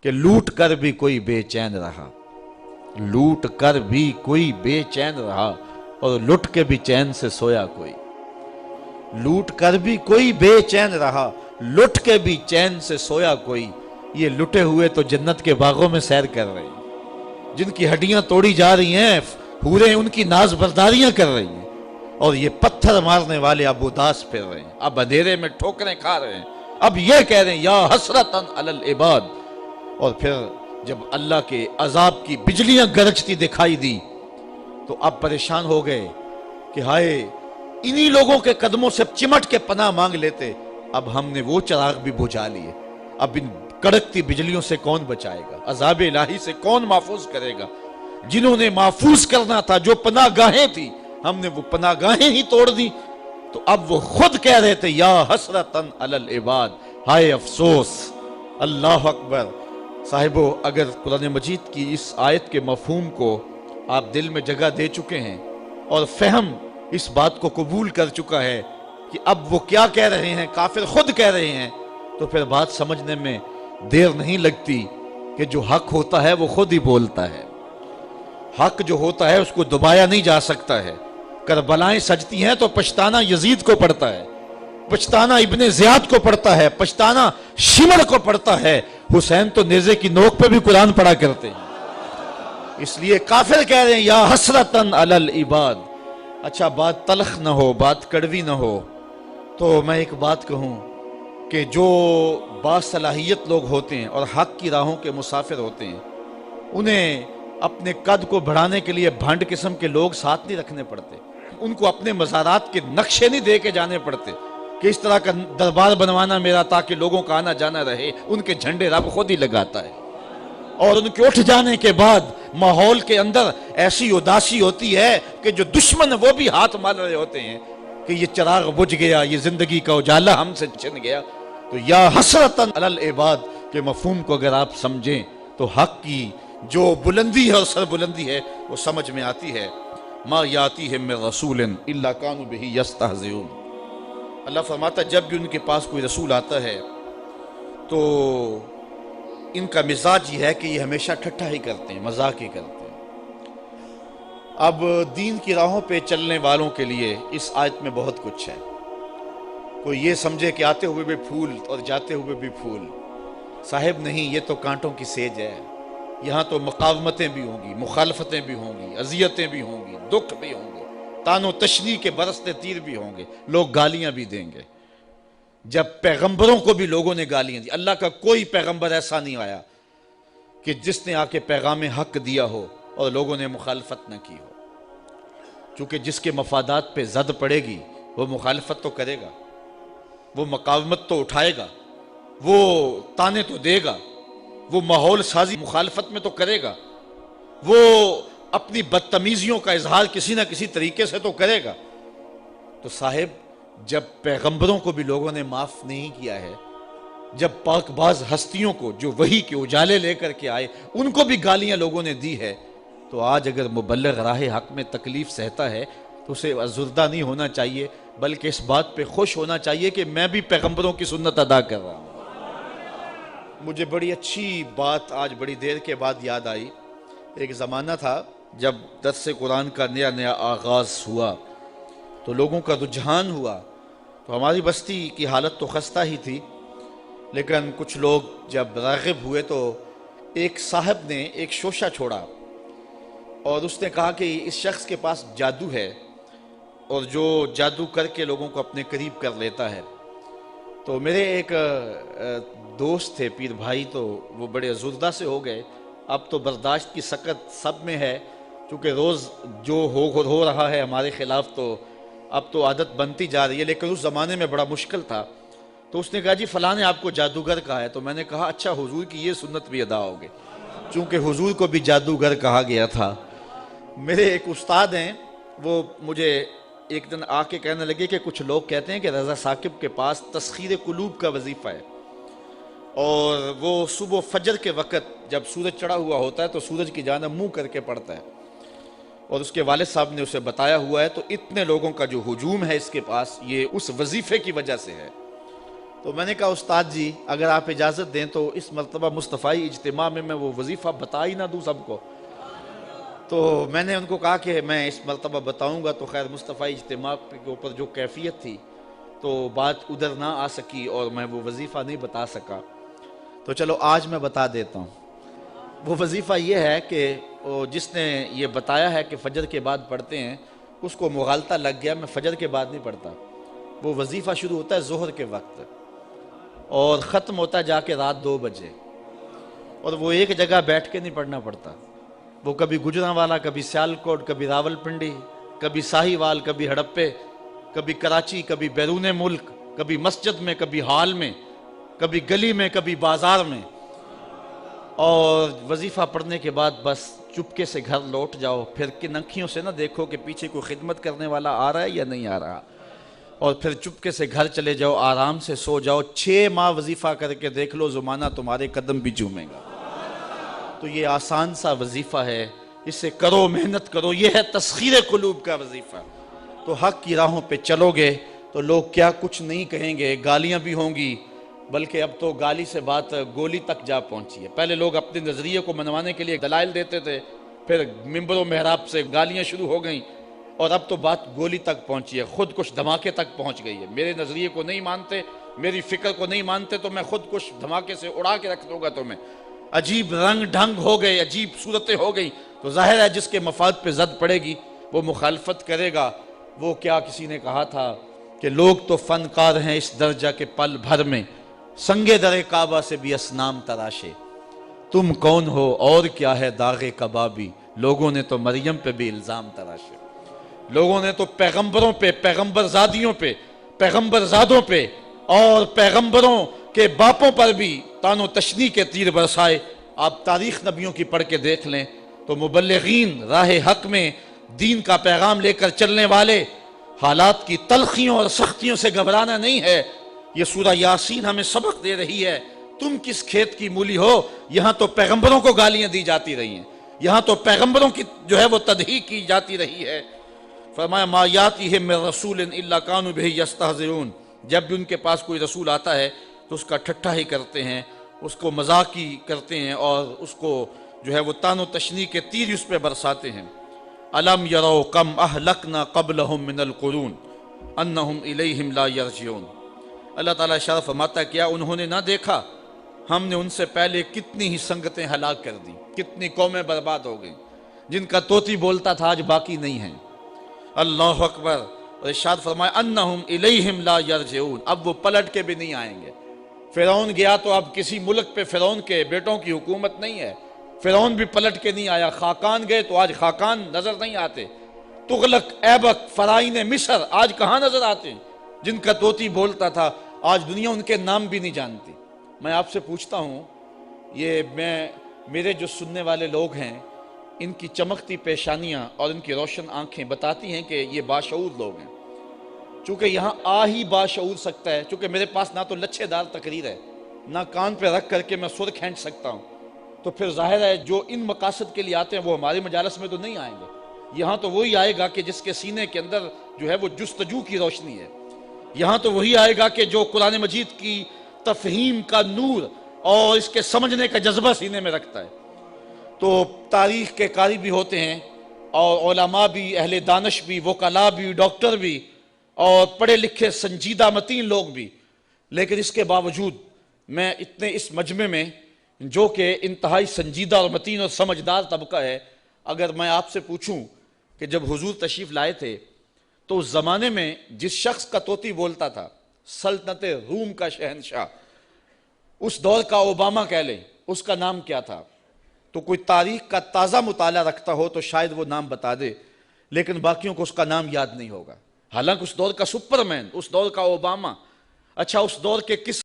کہ لوٹ کر بھی کوئی بے چین رہا، لوٹ کر بھی کوئی بے چین رہا اور لٹ کے بھی چین سے سویا کوئی، لوٹ کر بھی کوئی بے چین رہا لٹ کے بھی چین سے سویا کوئی۔ یہ لٹے ہوئے تو جنت کے باغوں میں سیر کر رہے ہیں، جن کی ہڈیاں توڑی جا رہی ہیں حوریں ان کی ناز برداریاں کر رہی ہیں، اور یہ پتھر مارنے والے اب اداس پھر رہے ہیں، اب اندھیرے میں ٹھوکریں کھا رہے ہیں، اب یہ کہہ رہے ہیں یا حسرتاً علی العباد۔ اور پھر جب اللہ کے عذاب کی بجلیاں گرجتی دکھائی دی تو اب پریشان ہو گئے کہ ہائے انہی لوگوں کے قدموں سے چمٹ کے پناہ مانگ لیتے، اب ہم نے وہ چراغ بھی بجھا لیے، اب ان کڑکتی بجلیوں سے کون بچائے گا، عذاب الہی سے کون محفوظ کرے گا؟ جنہوں نے محفوظ کرنا تھا، جو پناہ گاہیں تھی، ہم نے وہ پناہ گاہیں ہی توڑ دی۔ تو اب وہ خود کہہ رہے تھے یا حسرتاً علی العباد، ہائے افسوس۔ اللہ اکبر۔ صاحبو، اگر قرآن مجید کی اس آیت کے مفہوم کو آپ دل میں جگہ دے چکے ہیں اور فہم اس بات کو قبول کر چکا ہے کہ اب وہ کیا کہہ رہے ہیں، کافر خود کہہ رہے ہیں، تو پھر بات سمجھنے میں دیر نہیں لگتی کہ جو حق ہوتا ہے وہ خود ہی بولتا ہے۔ حق جو ہوتا ہے اس کو دبایا نہیں جا سکتا ہے۔ کربلائیں سجتی ہیں تو پچھتانا یزید کو پڑتا ہے، پچھتانا ابن زیاد کو پڑتا ہے، پچھتانا شمر کو پڑتا ہے۔ حسین تو نیزے کی نوک پہ بھی قرآن پڑھا کرتے ہیں۔ اس لیے کافر کہہ رہے ہیں یا حسرتاً علی العباد۔ اچھا، بات تلخ نہ ہو، بات کڑوی نہ ہو، تو میں ایک بات کہوں کہ جو باصلاحیت لوگ ہوتے ہیں اور حق کی راہوں کے مسافر ہوتے ہیں، انہیں اپنے قد کو بڑھانے کے لیے بھانڈ قسم کے لوگ ساتھ نہیں رکھنے پڑتے، ان کو اپنے مزارات کے نقشے نہیں دے کے جانے پڑتے کہ اس طرح کا دربار بنوانا میرا تاکہ لوگوں کا آنا جانا رہے۔ ان کے جھنڈے رب خود ہی لگاتا ہے، اور ان کے اٹھ جانے کے بعد ماحول کے اندر ایسی اداسی ہوتی ہے کہ جو دشمن وہ بھی ہاتھ مال رہے ہوتے ہیں کہ یہ چراغ بجھ گیا، یہ زندگی کا اجالا ہم سے چھن گیا۔ تو یا حسرتاً علی العباد کے مفہوم کو اگر آپ سمجھیں تو حق کی جو بلندی ہے اور سر بلندی ہے وہ سمجھ میں آتی ہے۔ ما یاتیہم من رسول الا کانوا بہ یستہزئون۔ اللہ فرماتا ہے جب بھی ان کے پاس کوئی رسول آتا ہے تو ان کا مزاج یہ ہے کہ یہ ہمیشہ ٹھٹھا ہی کرتے ہیں، مذاق ہی کرتے ہیں۔ اب دین کی راہوں پہ چلنے والوں کے لیے اس آیت میں بہت کچھ ہے۔ کوئی یہ سمجھے کہ آتے ہوئے بھی پھول اور جاتے ہوئے بھی پھول، صاحب نہیں، یہ تو کانٹوں کی سیج ہے۔ یہاں تو مقاومتیں بھی ہوں گی، مخالفتیں بھی ہوں گی، اذیتیں بھی ہوں گی، دکھ بھی ہوں گے، تان و تشنیع کے برستے تیر بھی ہوں گے، لوگ گالیاں بھی دیں گے۔ جب پیغمبروں کو بھی لوگوں نے گالیاں دی، اللہ کا کوئی پیغمبر ایسا نہیں آیا کہ جس نے آ کے پیغام حق دیا ہو اور لوگوں نے مخالفت نہ کی ہو، چونکہ جس کے مفادات پہ زد پڑے گی وہ مخالفت تو کرے گا، وہ مقاومت تو اٹھائے گا، وہ تانے تو دے گا، وہ ماحول سازی مخالفت میں تو کرے گا، وہ اپنی بدتمیزیوں کا اظہار کسی نہ کسی طریقے سے تو کرے گا۔ تو صاحب جب پیغمبروں کو بھی لوگوں نے معاف نہیں کیا ہے، جب پاک باز ہستیوں کو جو وحی کے اجالے لے کر کے آئے ان کو بھی گالیاں لوگوں نے دی ہے، تو آج اگر مبلغ راہ حق میں تکلیف سہتا ہے تو اسے ازردہ نہیں ہونا چاہیے، بلکہ اس بات پہ خوش ہونا چاہیے کہ میں بھی پیغمبروں کی سنت ادا کر رہا ہوں۔ مجھے بڑی اچھی بات آج بڑی دیر کے بعد یاد آئی۔ ایک زمانہ تھا جب درس قرآن کا نیا نیا آغاز ہوا تو لوگوں کا رجحان ہوا، تو ہماری بستی کی حالت تو خستہ ہی تھی، لیکن کچھ لوگ جب راغب ہوئے تو ایک صاحب نے ایک شوشہ چھوڑا اور اس نے کہا کہ اس شخص کے پاس جادو ہے اور جو جادو کر کے لوگوں کو اپنے قریب کر لیتا ہے۔ تو میرے ایک دوست تھے پیر بھائی، تو وہ بڑے ازردہ سے ہو گئے۔ اب تو برداشت کی سکت سب میں ہے، چونکہ روز جو ہو رہا ہے ہمارے خلاف تو اب تو عادت بنتی جا رہی ہے، لیکن اس زمانے میں بڑا مشکل تھا۔ تو اس نے کہا جی فلاں نے آپ کو جادوگر کہا ہے۔ تو میں نے کہا اچھا، حضور کی یہ سنت بھی ادا ہوگی، چونکہ حضور کو بھی جادوگر کہا گیا تھا۔ میرے ایک استاد ہیں، وہ مجھے ایک دن آ کے کہنے لگے کہ کچھ لوگ کہتے ہیں کہ رضا ثاقب کے پاس تسخیر قلوب کا وظیفہ ہے، اور وہ صبح فجر کے وقت جب سورج چڑھا ہوا ہوتا ہے تو سورج کی جانب منہ کر کے پڑھتا ہے، اور اس کے والد صاحب نے اسے بتایا ہوا ہے، تو اتنے لوگوں کا جو ہجوم ہے اس کے پاس یہ اس وظیفے کی وجہ سے ہے۔ تو میں نے کہا استاد جی اگر آپ اجازت دیں تو اس مرتبہ مصطفی اجتماع میں وہ وظیفہ بتا ہی نہ دوں سب کو. تو میں نے ان کو کہا کہ میں اس مرتبہ بتاؤں گا. تو خیر مصطفی اجتماع کے اوپر جو کیفیت تھی تو بات ادھر نہ آ سکی اور میں وہ وظیفہ نہیں بتا سکا. تو چلو آج میں بتا دیتا ہوں. وہ وظیفہ یہ ہے کہ جس نے یہ بتایا ہے کہ فجر کے بعد پڑھتے ہیں اس کو مغالطہ لگ گیا. میں فجر کے بعد نہیں پڑھتا. وہ وظیفہ شروع ہوتا ہے ظہر کے وقت اور ختم ہوتا ہے جا کے رات 2 بجے. اور وہ ایک جگہ بیٹھ کے نہیں پڑھنا پڑتا. وہ کبھی گجرانوالا، کبھی سیالکوٹ، کبھی راول پنڈی، کبھی ساہیوال، کبھی ہڑپے، کبھی کراچی، کبھی بیرون ملک، کبھی مسجد میں، کبھی ہال میں، کبھی گلی میں، کبھی بازار میں. اور وظیفہ پڑھنے کے بعد بس چپکے سے گھر لوٹ جاؤ. پھر کن انکھیوں سے نہ دیکھو کہ پیچھے کوئی خدمت کرنے والا آ رہا ہے یا نہیں آ رہا. اور پھر چپکے سے گھر چلے جاؤ، آرام سے سو جاؤ. 6 ماہ وظیفہ کر کے دیکھ لو زمانہ تمہارے قدم بھی چومے گا. تو یہ آسان سا وظیفہ ہے، اس سے کرو، محنت کرو. یہ ہے تسخیر قلوب کا وظیفہ. تو حق کی راہوں پہ چلو گے تو لوگ کیا کچھ نہیں کہیں گے. گالیاں بھی ہوں گی، بلکہ اب تو گالی سے بات گولی تک جا پہنچی ہے. پہلے لوگ اپنے نظریے کو منوانے کے لیے دلائل دیتے تھے، پھر ممبر و محراب سے گالیاں شروع ہو گئیں، اور اب تو بات گولی تک پہنچی ہے، خود کش دھماکے تک پہنچ گئی ہے. میرے نظریے کو نہیں مانتے، میری فکر کو نہیں مانتے تو میں خود کش دھماکے سے اڑا کے رکھ دوں گا تمہیں. عجیب رنگ ڈھنگ ہو گئے، عجیب صورتیں ہو گئی. تو ظاہر ہے جس کے مفاد پہ زد پڑے گی وہ مخالفت کرے گا. وہ کیا کسی نے کہا تھا کہ لوگ تو فنکار ہیں اس درجہ کے پل بھر میں، سنگے در کعبہ سے بھی اصنام تراشے. تم کون ہو اور کیا ہے داغ کبابی، لوگوں نے تو مریم پہ بھی الزام تراشے. لوگوں نے تو پیغمبروں پہ، پیغمبر زادیوں پہ، پیغمبر زادوں پہ اور پیغمبروں کے باپوں پر بھی تان و تشنیع کے تیر برسائے. آپ تاریخ نبیوں کی پڑھ کے دیکھ لیں تو مبلغین راہ حق میں دین کا پیغام لے کر چلنے والے، حالات کی تلخیوں اور سختیوں سے گھبرانا نہیں ہے. یہ سورہ یاسین ہمیں سبق دے رہی ہے. تم کس کھیت کی مولی ہو، یہاں تو پیغمبروں کو گالیاں دی جاتی رہی ہیں، یہاں تو پیغمبروں کی جو ہے وہ تدحیق کی جاتی رہی ہے. فرمایا ما یاتیہم من رسول الا کانوا بہ یستہزئون. جب بھی ان کے پاس کوئی رسول آتا ہے تو اس کا ٹھٹھا ہی کرتے ہیں، اس کو مذاق ہی کرتے ہیں اور اس کو جو ہے وہ تان و تشنیع کے تیر اس پہ برساتے ہیں. الم یروا کم اہلکنا قبلہم من القرون انہم الیہم لا یرجعون. اللہ تعالیٰ ارشاد فرماتا ہے کیا انہوں نے نہ دیکھا ہم نے ان سے پہلے کتنی ہی سنگتیں ہلاک کر دیں، کتنی قومیں برباد ہو گئیں، جن کا طوطی بولتا تھا آج باقی نہیں ہیں. اللہ اکبر. اور ارشاد فرمایا انہم الیہم لا یرجعون، اب وہ پلٹ کے بھی نہیں آئیں گے. فرعون گیا تو اب کسی ملک پہ فرعون کے بیٹوں کی حکومت نہیں ہے، فرعون بھی پلٹ کے نہیں آیا. خاقان گئے تو آج خاقان نظر نہیں آتے. تغلق، ایبک، فرعین مصر آج کہاں نظر آتے ہیں؟ جن کا طوطی بولتا تھا آج دنیا ان کے نام بھی نہیں جانتی. میں آپ سے پوچھتا ہوں، یہ میرے جو سننے والے لوگ ہیں ان کی چمکتی پیشانیاں اور ان کی روشن آنکھیں بتاتی ہیں کہ یہ باشعور لوگ ہیں. چونکہ یہاں آ ہی باشعور سکتا ہے، چونکہ میرے پاس نہ تو لچھے دار تقریر ہے، نہ کان پہ رکھ کر کے میں سر کھینچ سکتا ہوں. تو پھر ظاہر ہے جو ان مقاصد کے لیے آتے ہیں وہ ہمارے مجالس میں تو نہیں آئیں گے. یہاں تو وہی آئے گا کہ جس کے سینے کے اندر جو ہے وہ جستجو کی روشنی ہے. یہاں تو وہی آئے گا کہ جو قرآن مجید کی تفہیم کا نور اور اس کے سمجھنے کا جذبہ سینے میں رکھتا ہے. تو تاریخ کے قاری بھی ہوتے ہیں اور علماء بھی، اہل دانش بھی، وکلاء بھی، ڈاکٹر بھی اور پڑھے لکھے سنجیدہ متین لوگ بھی. لیکن اس کے باوجود میں اتنے اس مجمع میں جو کہ انتہائی سنجیدہ اور متین اور سمجھدار طبقہ ہے، اگر میں آپ سے پوچھوں کہ جب حضور تشریف لائے تھے تو اس زمانے میں جس شخص کا طوطی بولتا تھا، سلطنت روم کا شہنشاہ، اس دور کا اوباما کہہ لیں، اس کا نام کیا تھا؟ تو کوئی تاریخ کا تازہ مطالعہ رکھتا ہو تو شاید وہ نام بتا دے، لیکن باقیوں کو اس کا نام یاد نہیں ہوگا. حالانکہ اس دور کا سپرمین، اس دور کا اوباما. اچھا اس دور کے کس